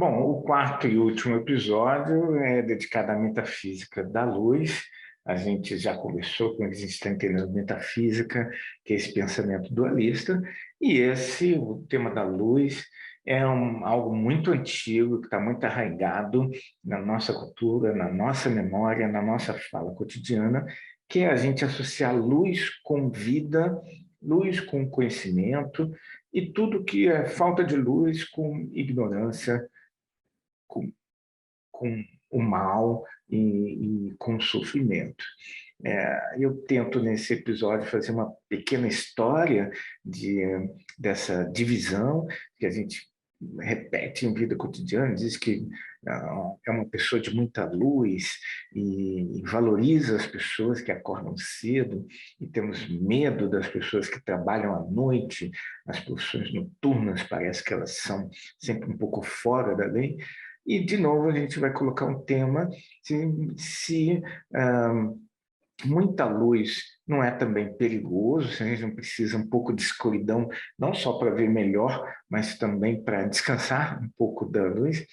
Bom, o quarto e último episódio é dedicado à metafísica da luz. A gente já conversou com o que a gente está entendendo metafísica, que é esse pensamento dualista, e o tema da luz, é algo muito antigo, que está muito arraigado na nossa cultura, na nossa memória, na nossa fala cotidiana, que é a gente associar luz com vida, luz com conhecimento, e tudo que é falta de luz com ignorância, com, com o mal e com o sofrimento. Eu tento, nesse episódio, fazer uma pequena história dessa divisão que a gente repete em vida cotidiana, diz que é uma pessoa de muita luz e valoriza as pessoas que acordam cedo, e temos medo das pessoas que trabalham à noite, as profissões noturnas, parece que elas são sempre um pouco fora da lei. E, de novo, a gente vai colocar um tema se muita luz não é também perigoso, se a gente não precisa um pouco de escuridão, não só para ver melhor, mas também para descansar um pouco da luz.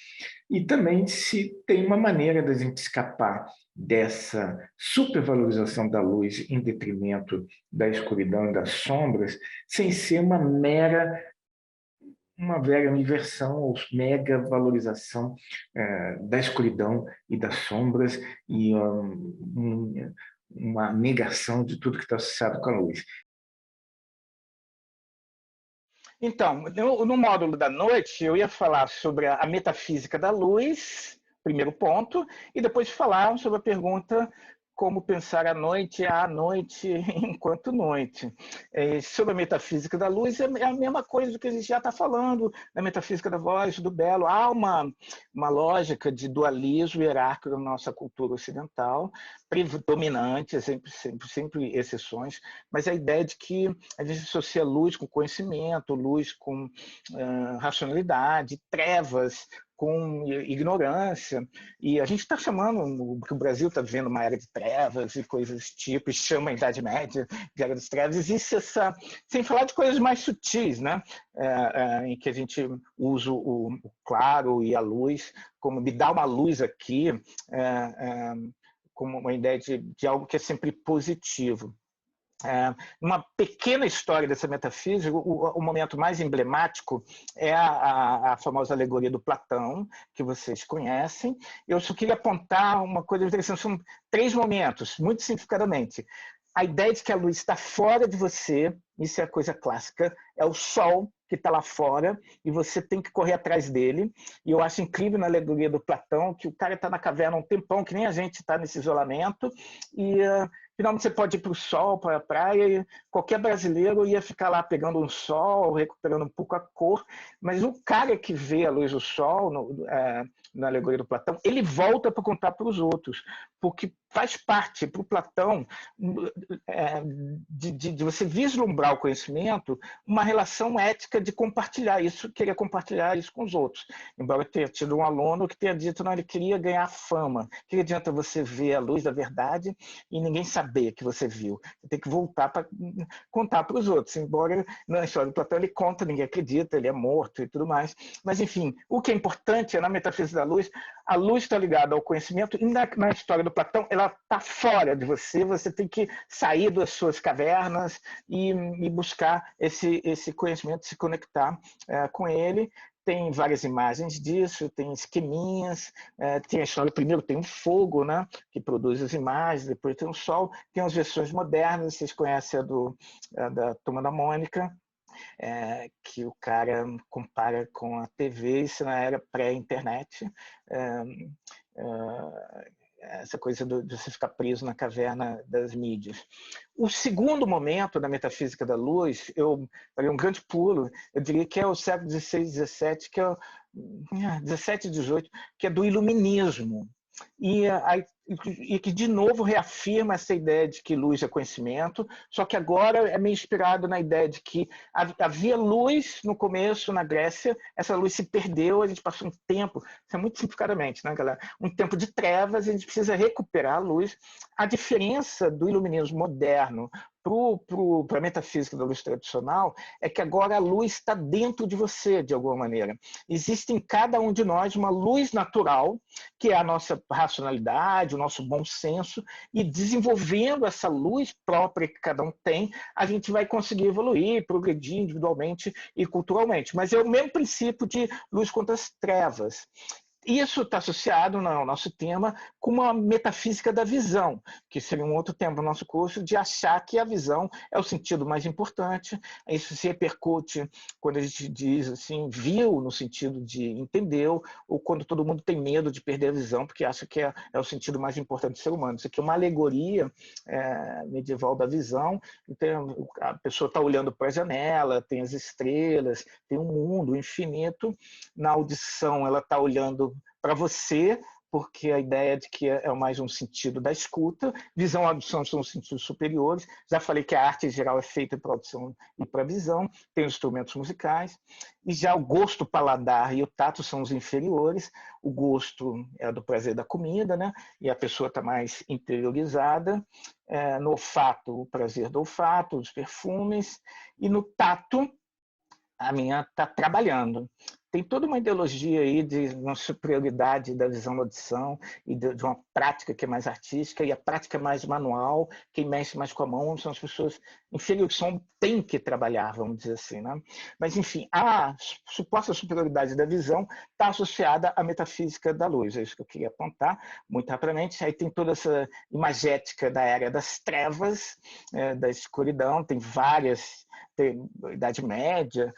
E também se tem uma maneira da gente escapar dessa supervalorização da luz em detrimento da escuridão e das sombras, sem ser uma vera inversão ou mega valorização da escuridão e das sombras e uma negação de tudo que está associado com a luz. Então, no módulo da noite, eu ia falar sobre a metafísica da luz, primeiro ponto, e depois falar sobre a pergunta como pensar a noite enquanto noite. Sobre a metafísica da luz, é a mesma coisa do que a gente já está falando, na metafísica da voz, do belo. Há uma lógica de dualismo hierárquico na nossa cultura ocidental, predominante, sempre exceções, mas a ideia de que a gente associa luz com conhecimento, luz com racionalidade, trevas com ignorância, e a gente está chamando, que o Brasil está vivendo uma era de trevas e coisas desse tipo, e chama a Idade Média de Era das Trevas. Existe sem falar de coisas mais sutis, né? Em que a gente usa o claro e a luz, como me dá uma luz aqui, como uma ideia de algo que é sempre positivo. Uma pequena história dessa metafísica, o momento mais emblemático é a famosa alegoria do Platão, que vocês conhecem. Eu só queria apontar uma coisa interessante, são 3 momentos, muito significadamente. A ideia de que a luz está fora de você, isso é a coisa clássica, é o sol que está lá fora e você tem que correr atrás dele. E eu acho incrível na alegoria do Platão que o cara está na caverna há um tempão, que nem a gente está nesse isolamento, e finalmente você pode ir para o sol, para a praia, e qualquer brasileiro ia ficar lá pegando um sol, recuperando um pouco a cor, mas o cara que vê a luz do sol na alegoria do Platão, ele volta para contar para os outros, porque faz parte para o Platão de você vislumbrar o conhecimento, uma relação ética de compartilhar isso, querer compartilhar isso com os outros. Embora eu tenha tido um aluno que tenha dito que ele queria ganhar fama. Que adianta você ver a luz da verdade e ninguém saber que você viu? Você tem que voltar para contar para os outros. Embora na história do Platão ele conta, ninguém acredita, ele é morto e tudo mais. Mas, enfim, o que é importante é na metafísica da luz, a luz está ligada ao conhecimento, e na história do Platão ela está fora de você, você tem que sair das suas cavernas e buscar esse conhecimento, se conectar com ele. Tem várias imagens disso, tem esqueminhas, tem a história, primeiro tem um fogo, né, que produz as imagens, depois tem o sol, tem as versões modernas, vocês conhecem da Turma da Mônica, que o cara compara com a TV, isso na era pré-internet, essa coisa de você ficar preso na caverna das mídias. O segundo momento da metafísica da luz, eu falei um grande pulo, eu diria que é o século XVI, XVII, que é 17 e 18, que é do iluminismo. E e que, de novo, reafirma essa ideia de que luz é conhecimento, só que agora é meio inspirado na ideia de que havia luz no começo, na Grécia, essa luz se perdeu, a gente passou um tempo, isso é muito simplificadamente, né, galera? Um tempo de trevas, a gente precisa recuperar a luz. A diferença do iluminismo moderno para a metafísica da luz tradicional é que agora a luz está dentro de você, de alguma maneira. Existe em cada um de nós uma luz natural, que é a nossa racionalidade, o nosso bom senso, e desenvolvendo essa luz própria que cada um tem, a gente vai conseguir evoluir, progredir individualmente e culturalmente. Mas é o mesmo princípio de luz contra as trevas. Isso está associado no nosso tema com uma metafísica da visão, que seria um outro tema do nosso curso, de achar que a visão é o sentido mais importante. Isso se repercute quando a gente diz assim, viu, no sentido de entendeu, ou quando todo mundo tem medo de perder a visão, porque acha que é o sentido mais importante do ser humano. Isso aqui é uma alegoria medieval da visão. Então, a pessoa está olhando para a janela, tem as estrelas, tem um mundo infinito. Na audição, ela está olhando para você, porque a ideia de que é mais um sentido da escuta. Visão e audição são os sentidos superiores. Já falei que a arte em geral é feita para audição e para visão. Tem os instrumentos musicais. E já o gosto, o paladar e o tato são os inferiores. O gosto é do prazer da comida, né? E a pessoa está mais interiorizada. No olfato, o prazer do olfato, os perfumes. E no tato, a minha está trabalhando. Tem toda uma ideologia aí de uma superioridade da visão da audição e de uma prática que é mais artística, e a prática é mais manual, quem mexe mais com a mão são as pessoas inferiores, som tem que trabalhar, vamos dizer assim, né? Mas, enfim, a suposta superioridade da visão está associada à metafísica da luz, é isso que eu queria apontar muito rapidamente. Aí tem toda essa imagética da era das trevas, da escuridão, tem várias, tem a Idade Média,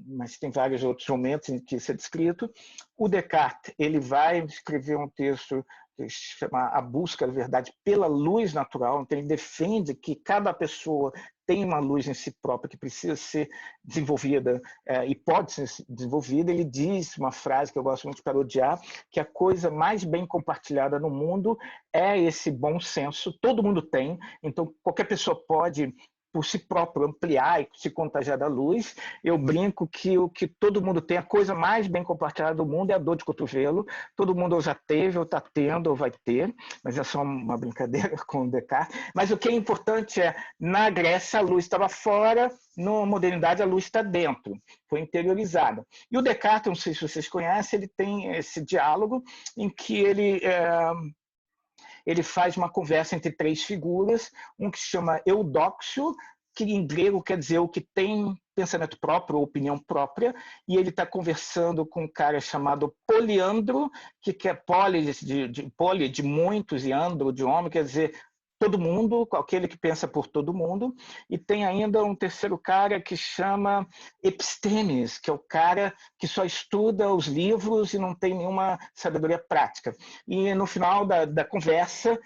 mas tem vários outros momentos em que isso é descrito. O Descartes ele vai escrever um texto que se chama A Busca da Verdade pela Luz Natural. Então, ele defende que cada pessoa tem uma luz em si própria que precisa ser desenvolvida e pode ser desenvolvida. Ele diz uma frase que eu gosto muito de parodiar, que a coisa mais bem compartilhada no mundo é esse bom senso. Todo mundo tem, então qualquer pessoa pode por si próprio ampliar e se contagiar da luz. Eu brinco que o que todo mundo tem, a coisa mais bem compartilhada do mundo é a dor de cotovelo. Todo mundo ou já teve, ou está tendo, ou vai ter, mas é só uma brincadeira com o Descartes. Mas o que é importante é, na Grécia a luz estava fora, na modernidade a luz está dentro, foi interiorizada. E o Descartes, não sei se vocês conhecem, ele tem esse diálogo em que ele faz uma conversa entre três figuras, um que se chama Eudóxio, que em grego quer dizer o que tem pensamento próprio ou opinião própria, e ele está conversando com um cara chamado Poliandro, que é poli de muitos e andro de homem, quer dizer todo mundo, aquele que pensa por todo mundo. E tem ainda um terceiro cara que chama Epistêmes, que é o cara que só estuda os livros e não tem nenhuma sabedoria prática. E no final da conversa,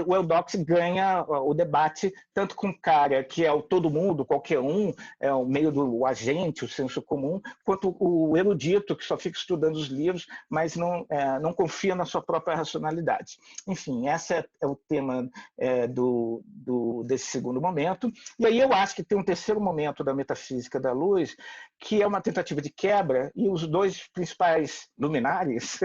o Eudóxio ganha o debate tanto com o cara que é o todo mundo, qualquer um, é o meio do agente, o senso comum, quanto o erudito que só fica estudando os livros, mas não confia na sua própria racionalidade. Enfim, esse é o tema desse segundo momento. E aí eu acho que tem um terceiro momento da metafísica da luz, que é uma tentativa de quebra, e os dois principais luminares,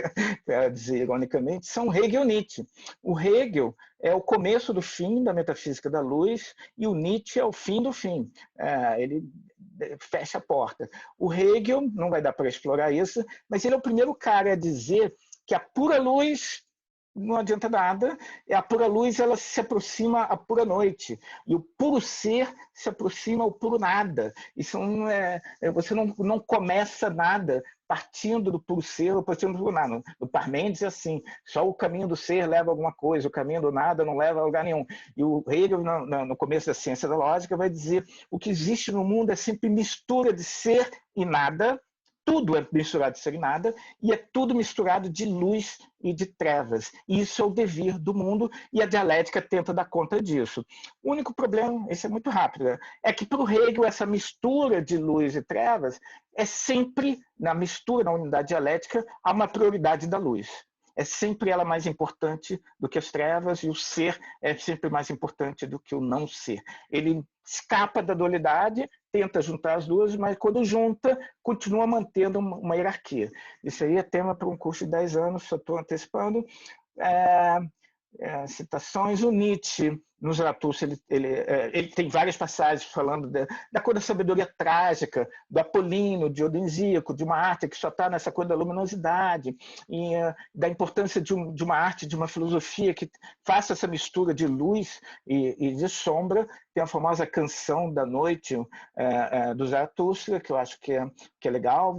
para dizer ironicamente, são Hegel e Nietzsche. O Hegel é o começo do fim da metafísica da luz, e o Nietzsche é o fim do fim. Ele fecha a porta. O Hegel, não vai dar para explorar isso, mas ele é o primeiro cara a dizer que a pura luz não adianta nada, a pura luz ela se aproxima à pura noite, e o puro ser se aproxima ao puro nada. Isso você não começa nada partindo do puro ser ou partindo do puro nada. No Parmênides é assim, só o caminho do ser leva a alguma coisa, o caminho do nada não leva a lugar nenhum. E o Hegel, no começo da ciência da lógica, vai dizer o que existe no mundo é sempre mistura de ser e nada. Tudo é misturado de ser e nada, e é tudo misturado de luz e de trevas. E isso é o devir do mundo, e a dialética tenta dar conta disso. O único problema, esse é muito rápido, é que para o Hegel essa mistura de luz e trevas é sempre, na mistura, na unidade dialética, há uma prioridade da luz. é sempre ela mais importante do que as trevas e o ser é sempre mais importante do que o não ser. Ele escapa da dualidade, tenta juntar as duas, mas quando junta, continua mantendo uma hierarquia. Isso aí é tema para um curso de 10 anos, só estou antecipando. Citações, o Nietzsche, no Zaratustra, ele tem várias passagens falando da cor da sabedoria trágica, do Apolíneo, dionisíaco, de uma arte que só está nessa cor da luminosidade, e da importância de uma arte, de uma filosofia que faça essa mistura de luz e de sombra. Tem a famosa Canção da Noite do Zaratustra, que eu acho que é legal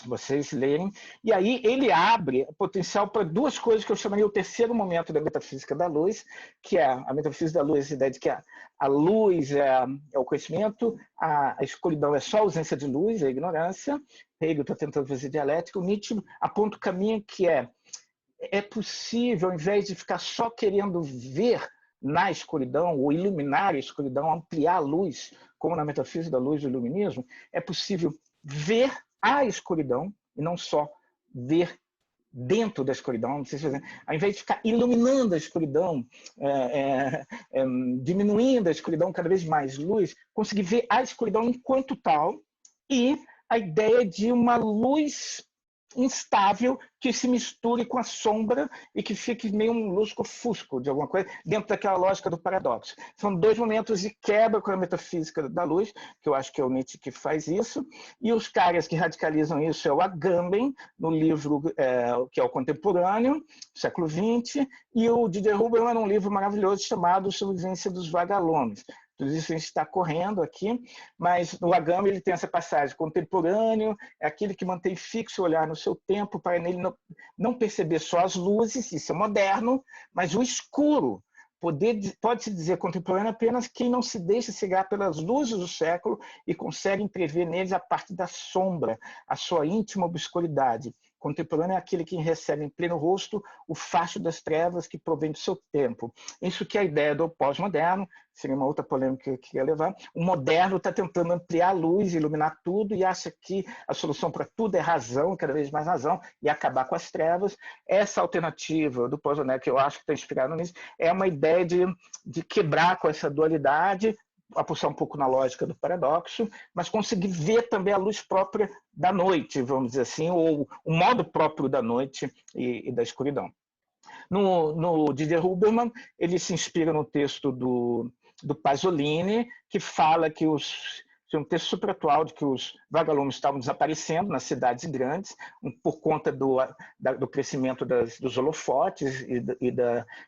vocês lerem, e aí ele abre potencial para duas coisas que eu chamaria o terceiro momento da metafísica da luz, que é a metafísica da luz, a ideia de que a luz é o conhecimento, a escuridão é só a ausência de luz, é a ignorância. Hegel está tentando fazer dialética, o Nietzsche aponta o caminho que é possível, ao invés de ficar só querendo ver na escuridão, ou iluminar a escuridão, ampliar a luz, como na metafísica da luz do iluminismo, é possível ver a escuridão e não só ver dentro da escuridão. Não sei se ao invés de ficar iluminando a escuridão, diminuindo a escuridão cada vez mais luz, conseguir ver a escuridão enquanto tal, e a ideia de uma luz instável que se misture com a sombra e que fique meio um lusco-fusco de alguma coisa, dentro daquela lógica do paradoxo. São dois momentos de quebra com a metafísica da luz, que eu acho que é o Nietzsche que faz isso, e os caras que radicalizam isso é o Agamben, no livro que é o Contemporâneo, século XX, e o Didier Huberman, num livro maravilhoso chamado Sobrevivência dos Vagalumes. Tudo isso a gente está correndo aqui, mas no Agamben ele tem essa passagem: contemporâneo é aquele que mantém fixo o olhar no seu tempo para nele não perceber só as luzes, isso é moderno, mas o escuro. Pode-se dizer contemporâneo apenas quem não se deixa cegar pelas luzes do século e consegue entrever neles a parte da sombra, a sua íntima obscuridade. Contemporâneo é aquele que recebe em pleno rosto o facho das trevas que provém do seu tempo. Isso que é a ideia do pós-moderno, seria uma outra polêmica que eu queria levar. O moderno está tentando ampliar a luz, iluminar tudo, e acha que a solução para tudo é razão, cada vez mais razão, e acabar com as trevas. Essa alternativa do pós-moderno, que eu acho que está inspirado nisso, é uma ideia de quebrar com essa dualidade, apostar um pouco na lógica do paradoxo, mas conseguir ver também a luz própria da noite, vamos dizer assim, ou o modo próprio da noite e da escuridão. No Didier Huberman, ele se inspira no texto do Pasolini, que fala que um texto super atual de que os vagalumes estavam desaparecendo nas cidades grandes por conta do crescimento dos holofotes e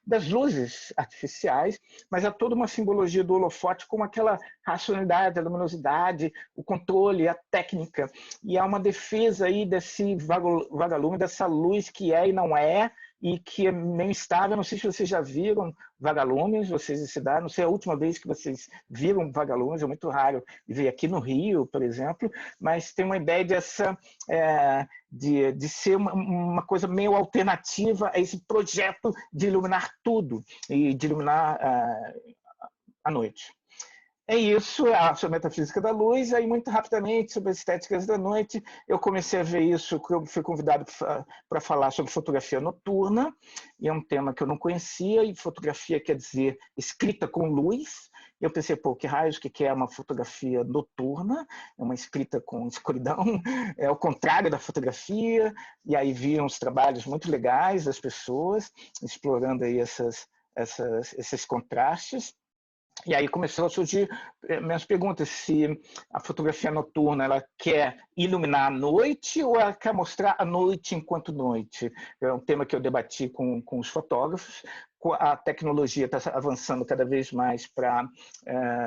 das luzes artificiais, mas há toda uma simbologia do holofote como aquela racionalidade, a luminosidade, o controle, a técnica, e há uma defesa aí desse vagalume, dessa luz que é e não é, e que é meio instável. Não sei se vocês já viram vagalumes, vocês de cidade, não sei a última vez que vocês viram vagalumes, é muito raro ver aqui no Rio, por exemplo, mas tem uma ideia de ser uma coisa meio alternativa a esse projeto de iluminar tudo e de iluminar a noite. É isso, sobre a metafísica da luz. Aí, muito rapidamente, sobre as estéticas da noite, eu comecei a ver isso, eu fui convidado para falar sobre fotografia noturna, e é um tema que eu não conhecia, e fotografia quer dizer escrita com luz. Eu pensei, pô, que raios que é uma fotografia noturna? É uma escrita com escuridão, é o contrário da fotografia. E aí vi uns trabalhos muito legais das pessoas, explorando aí esses contrastes. E aí começou a surgir minhas perguntas: se a fotografia noturna ela quer iluminar a noite ou ela quer mostrar a noite enquanto noite? É um tema que eu debati com os fotógrafos. A tecnologia está avançando cada vez mais para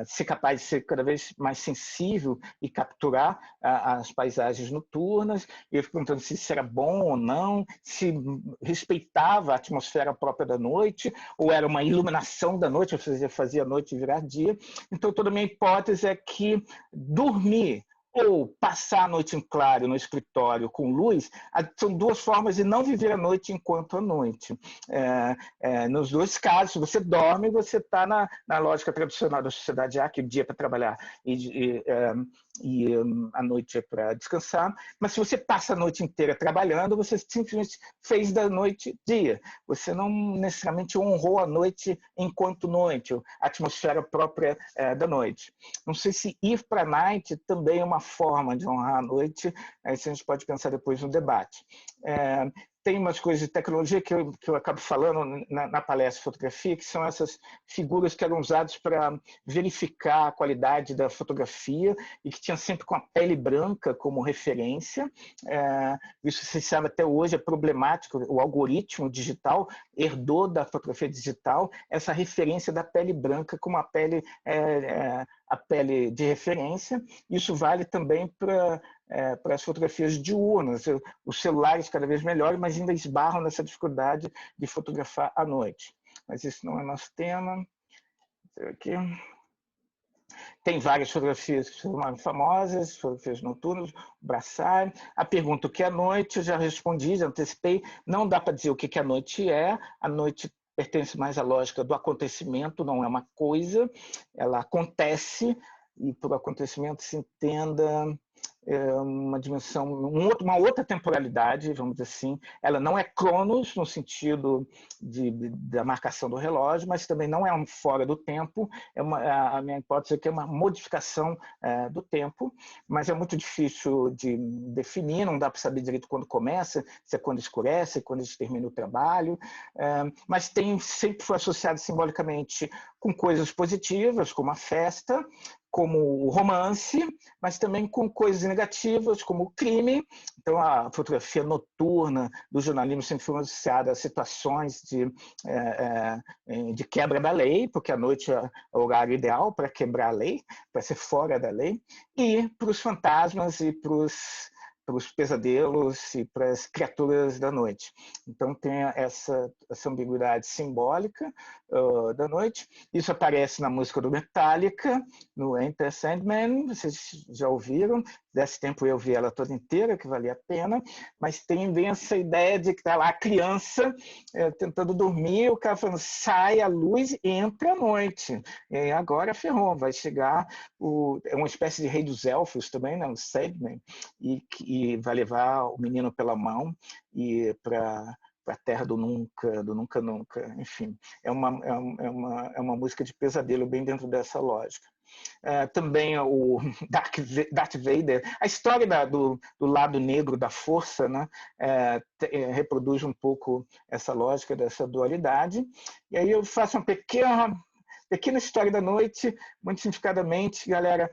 ser capaz de ser cada vez mais sensível e capturar as paisagens noturnas. Eu fico perguntando se isso era bom ou não, se respeitava a atmosfera própria da noite, ou era uma iluminação da noite, ou fazia a noite virar dia. Então, toda a minha hipótese é que dormir ou passar a noite em claro no escritório com luz, são duas formas de não viver a noite enquanto a noite. Nos dois casos, se você dorme, você está na lógica tradicional da sociedade A, que o dia é para trabalhar e a noite é para descansar, mas se você passa a noite inteira trabalhando, você simplesmente fez da noite dia. Você não necessariamente honrou a noite enquanto noite, a atmosfera própria da noite. Não sei se ir para a night também é uma forma de honrar a noite, isso a gente pode pensar depois no debate. Tem umas coisas de tecnologia que eu acabo falando na palestra de fotografia, que são essas figuras que eram usadas para verificar a qualidade da fotografia e que tinha sempre com a pele branca como referência. Isso se sabe até hoje, é problemático. O algoritmo digital herdou da fotografia digital essa referência da pele branca como a pele de referência. Isso vale também para as fotografias diurnas. Os celulares cada vez melhores, mas ainda esbarram nessa dificuldade de fotografar à noite. Mas isso não é nosso tema. Aqui. Tem várias fotografias que são famosas, fotografias noturnas, braçar. A pergunta o que é a noite, eu já respondi, já antecipei. Não dá para dizer o que a noite é. A noite pertence mais à lógica do acontecimento, não é uma coisa. Ela acontece, e por acontecimento se entenda uma dimensão, uma outra temporalidade, vamos dizer assim. Ela não é cronos no sentido da marcação do relógio, mas também não é fora do tempo. A minha hipótese é que é uma modificação do tempo, mas é muito difícil de definir, não dá para saber direito quando começa, se é quando escurece, quando a gente termina o trabalho, mas sempre foi associado simbolicamente com coisas positivas, como a festa, como o romance, mas também com coisas negativas, como o crime. Então, a fotografia noturna do jornalismo sempre foi associada a situações de quebra da lei, porque a noite é o horário ideal para quebrar a lei, para ser fora da lei, e para os fantasmas e para os pesadelos e para as criaturas da noite. Então tem essa ambiguidade simbólica da noite. Isso aparece na música do Metallica, no Enter Sandman, vocês já ouviram, desse tempo eu vi ela toda inteira, que valia a pena, mas tem bem essa ideia de que está lá a criança tentando dormir, o cara falando, sai a luz, entra a noite. E agora ferrou, vai chegar é uma espécie de rei dos elfos também, né, o Sandman, e vai levar o menino pela mão e para a terra do nunca, nunca, enfim. É uma música de pesadelo bem dentro dessa lógica. Também o Darth Vader, a história do lado negro da força, né, reproduz um pouco essa lógica dessa dualidade. E aí eu faço uma pequena história da noite, muito significadamente, galera,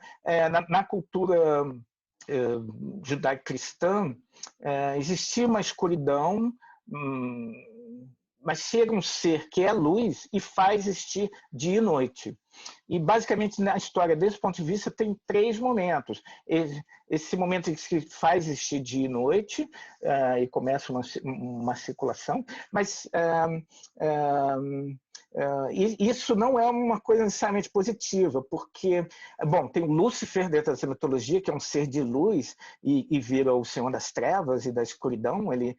na cultura judaico-cristã, existia uma escuridão, mas chega um ser que é luz e faz existir dia e noite. E, basicamente, na história, desse ponto de vista, tem 3 momentos. Esse momento em que se faz existir dia e noite, e começa uma circulação, mas isso não é uma coisa necessariamente positiva, porque, bom, tem o Lúcifer dentro dessa mitologia, que é um ser de luz e vira o senhor das trevas e da escuridão, ele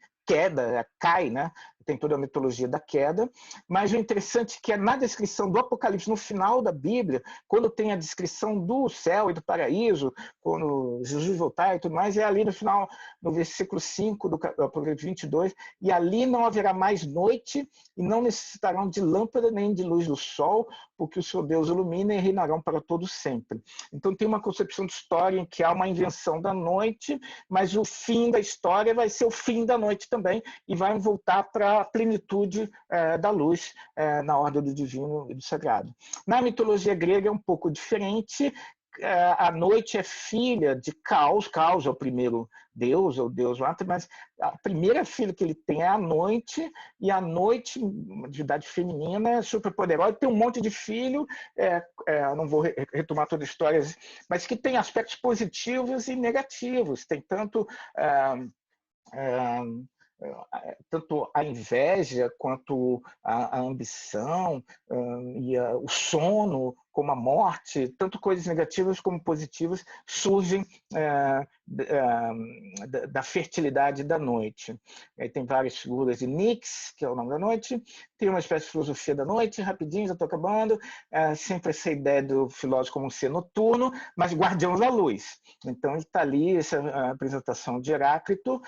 cai, né? Tem toda a mitologia da queda, mas o interessante é que na descrição do Apocalipse, no final da Bíblia, quando tem a descrição do céu e do paraíso, quando Jesus voltar e tudo mais, é ali no final, no versículo 5 do Apocalipse 22, e ali não haverá mais noite e não necessitarão de lâmpada nem de luz do sol, porque o seu Deus ilumina e reinarão para todo sempre. Então tem uma concepção de história em que há uma invenção da noite, mas o fim da história vai ser o fim da noite também, e vai voltar para a plenitude da luz na ordem do divino e do sagrado. Na mitologia grega é um pouco diferente. A noite é filha de Caos. Caos é o primeiro deus, é o deus lá, mas a primeira filha que ele tem é a noite, e a noite, uma divindade feminina, é super poderosa, tem um monte de filho, não vou retomar toda a história, mas que tem aspectos positivos e negativos. Tem tanto a inveja quanto a ambição e o sono como a morte, tanto coisas negativas como positivas, surgem da fertilidade da noite. Tem várias figuras de Nix, que é o nome da noite, tem uma espécie de filosofia da noite, rapidinho, já estou acabando, sempre essa ideia do filósofo como um ser noturno, mas guardião da luz. Então, ele está ali, essa apresentação de Heráclito,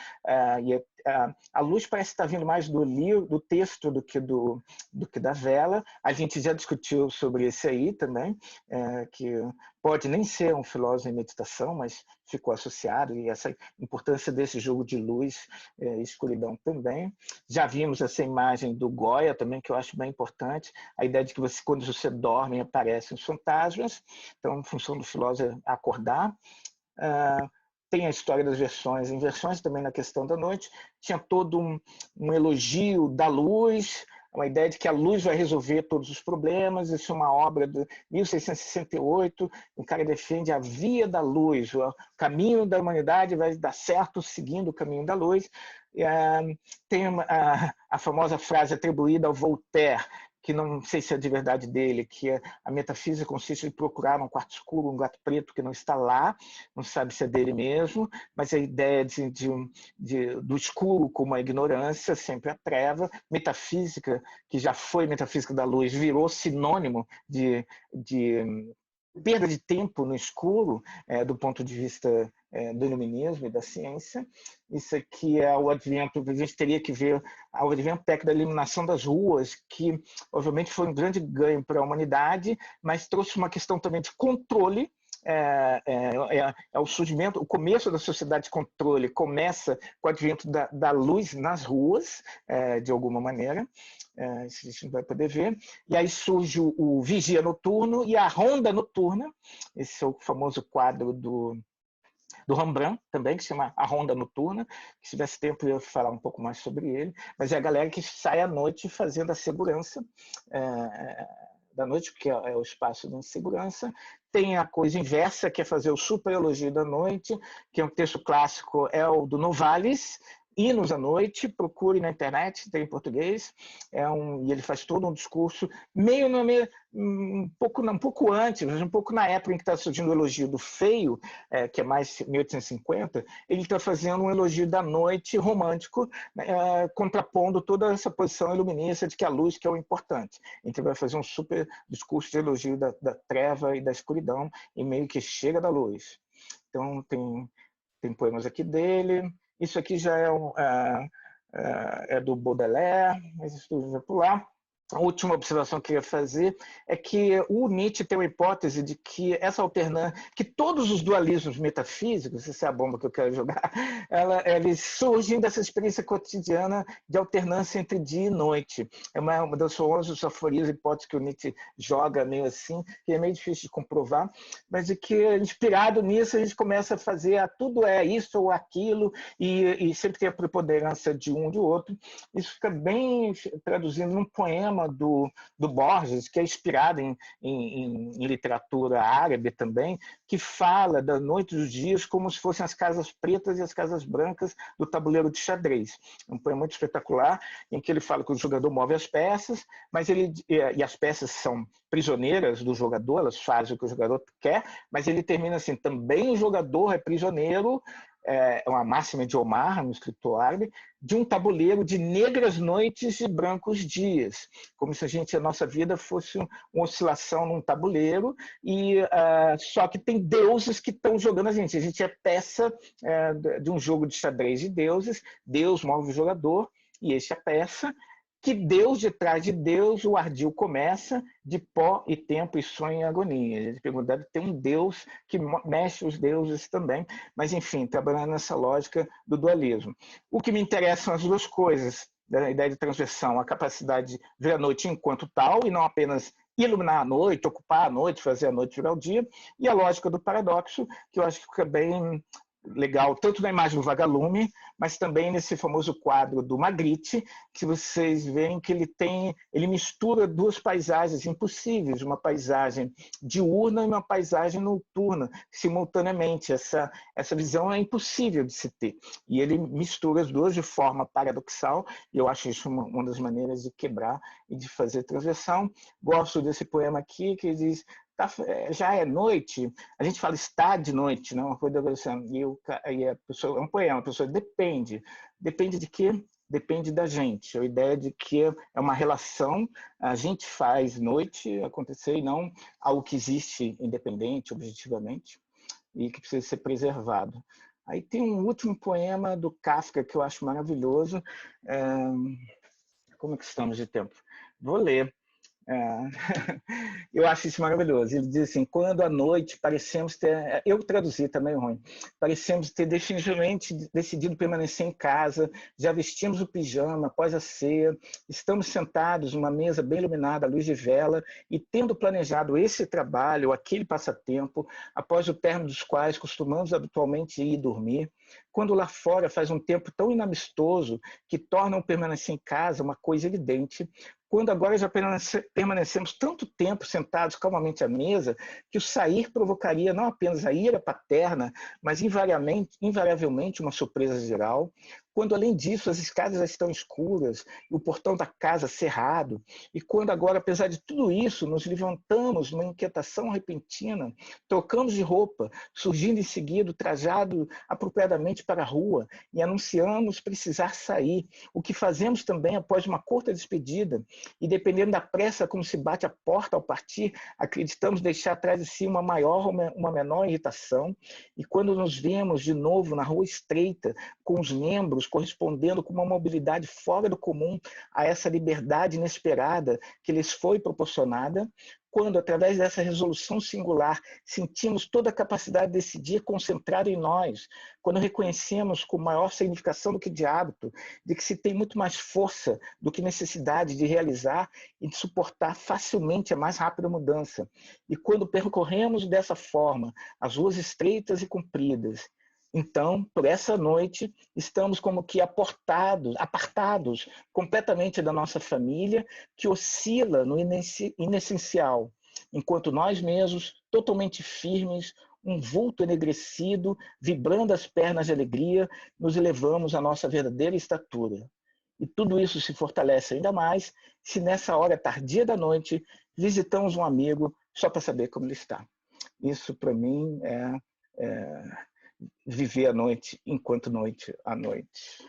e a luz parece estar vindo mais do livro, do texto, do que da vela. A gente já discutiu sobre esse aí também, que pode nem ser um filósofo em meditação, mas ficou associado, e essa importância desse jogo de luz e escuridão também. Já vimos essa imagem do Goya também, que eu acho bem importante, a ideia de que quando você dorme aparecem os fantasmas, então a função do filósofo é acordar. Tem a história das versões, inversões também na questão da noite, tinha todo um elogio da luz, uma ideia de que a luz vai resolver todos os problemas. Isso é uma obra de 1668, o cara defende a via da luz, o caminho da humanidade vai dar certo seguindo o caminho da luz. Tem a famosa frase atribuída ao Voltaire, que não sei se é de verdade dele, que a metafísica consiste em procurar um quarto escuro, um gato preto que não está lá, não sabe se é dele mesmo, mas a ideia do escuro como a ignorância, sempre a treva. Metafísica, que já foi metafísica da luz, virou sinônimo de perda de tempo no escuro, do ponto de vista do iluminismo e da ciência. Isso aqui é o advento, a gente teria que ver o advento técnico da iluminação das ruas, que obviamente foi um grande ganho para a humanidade, mas trouxe uma questão também de controle. O surgimento, o começo da sociedade de controle começa com o advento da luz nas ruas, de alguma maneira. Isso a gente não vai poder ver. E aí surge o vigia noturno e a ronda noturna. Esse é o famoso quadro do Rembrandt também, que se chama A Ronda Noturna. Se tivesse tempo eu ia falar um pouco mais sobre ele, mas é a galera que sai à noite fazendo a segurança da noite, porque é o espaço de segurança. Tem a coisa inversa, que é fazer o super elogio da noite, que é um texto clássico, é o do Novalis, Hinos à Noite, procure na internet, tem em português, e ele faz todo um discurso, um pouco antes, mas um pouco na época em que está surgindo o elogio do feio, que é mais 1850, ele está fazendo um elogio da noite romântico, contrapondo toda essa posição iluminista de que a luz que é o importante. Então ele vai fazer um super discurso de elogio da treva e da escuridão, e meio que chega da luz. Então tem poemas aqui dele. Isso aqui já é do Baudelaire, mas isso tudo vai pular. A última observação que eu ia fazer é que o Nietzsche tem uma hipótese de que essa alternância, que todos os dualismos metafísicos, essa é a bomba que eu quero jogar, eles surgem dessa experiência cotidiana de alternância entre dia e noite. É uma das famosas aforismos, hipóteses que o Nietzsche joga meio assim, que é meio difícil de comprovar, mas de que, inspirado nisso, a gente começa a fazer tudo é isso ou aquilo, e sempre tem a preponderância de um ou de outro. Isso fica bem traduzindo num poema do Borges, que é inspirado em literatura árabe também, que fala da noite e dos dias como se fossem as casas pretas e as casas brancas do tabuleiro de xadrez. É um poema muito espetacular, em que ele fala que o jogador move as peças, e as peças são prisioneiras do jogador, elas fazem o que o jogador quer, mas ele termina assim: também o jogador é prisioneiro, é uma máxima de Omar, no escritor árabe, de um tabuleiro de negras noites e brancos dias, como se a nossa vida fosse uma oscilação num tabuleiro, só que tem deuses que estão jogando a gente é peça de um jogo de xadrez de deuses, Deus move o jogador, e esse é a peça, que Deus, detrás de Deus, o ardil começa, de pó e tempo e sonho e agonia. A gente pergunta, deve ter um Deus que mexe os deuses também, mas enfim, trabalhando nessa lógica do dualismo. O que me interessa são as duas coisas, da ideia de transversão, a capacidade de ver a noite enquanto tal, e não apenas iluminar a noite, ocupar a noite, fazer a noite virar o dia, e a lógica do paradoxo, que eu acho que fica bem legal, tanto na imagem do Vagalume, mas também nesse famoso quadro do Magritte, que vocês veem que ele mistura duas paisagens impossíveis, uma paisagem diurna e uma paisagem noturna, simultaneamente. Essa visão é impossível de se ter. E ele mistura as duas de forma paradoxal, e eu acho isso uma das maneiras de quebrar e de fazer transversão. Gosto desse poema aqui, que diz: já é noite, a gente fala está de noite, não? Uma coisa assim, e a pessoa, é um poema, a pessoa depende. Depende de quê? Depende da gente. A ideia de que é uma relação, a gente faz noite acontecer e não algo que existe independente, objetivamente, e que precisa ser preservado. Aí tem um último poema do Kafka que eu acho maravilhoso. Como é que estamos de tempo? Vou ler. Eu acho isso maravilhoso. Ele diz assim: quando à noite parecemos ter. Eu traduzi também, ruim. Parecemos ter definitivamente decidido permanecer em casa, já vestimos o pijama após a ceia, estamos sentados numa mesa bem iluminada à luz de vela e tendo planejado esse trabalho, aquele passatempo, após o término dos quais costumamos habitualmente ir dormir, quando lá fora faz um tempo tão inamistoso que torna o permanecer em casa uma coisa evidente, quando agora já permanecemos tanto tempo sentados calmamente à mesa, que o sair provocaria não apenas a ira paterna, mas invariavelmente uma surpresa geral, quando além disso as escadas já estão escuras e o portão da casa cerrado, e quando agora, apesar de tudo isso, nos levantamos numa inquietação repentina, trocamos de roupa, surgindo em seguida trajado apropriadamente para a rua e anunciamos precisar sair, o que fazemos também após uma curta despedida, e dependendo da pressa como se bate a porta ao partir, acreditamos deixar atrás de si uma maior ou uma menor irritação, e quando nos vemos de novo na rua estreita, com os membros correspondendo com uma mobilidade fora do comum a essa liberdade inesperada que lhes foi proporcionada, quando, através dessa resolução singular, sentimos toda a capacidade de decidir concentrada em nós, quando reconhecemos com maior significação do que de hábito, de que se tem muito mais força do que necessidade de realizar e de suportar facilmente a mais rápida mudança, e quando percorremos dessa forma as ruas estreitas e compridas, então, por essa noite, estamos como que apartados completamente da nossa família, que oscila no inessencial, enquanto nós mesmos, totalmente firmes, um vulto enegrecido, vibrando as pernas de alegria, nos elevamos à nossa verdadeira estatura. E tudo isso se fortalece ainda mais se nessa hora tardia da noite visitamos um amigo só para saber como ele está. Isso, para mim, é viver a noite enquanto noite à noite.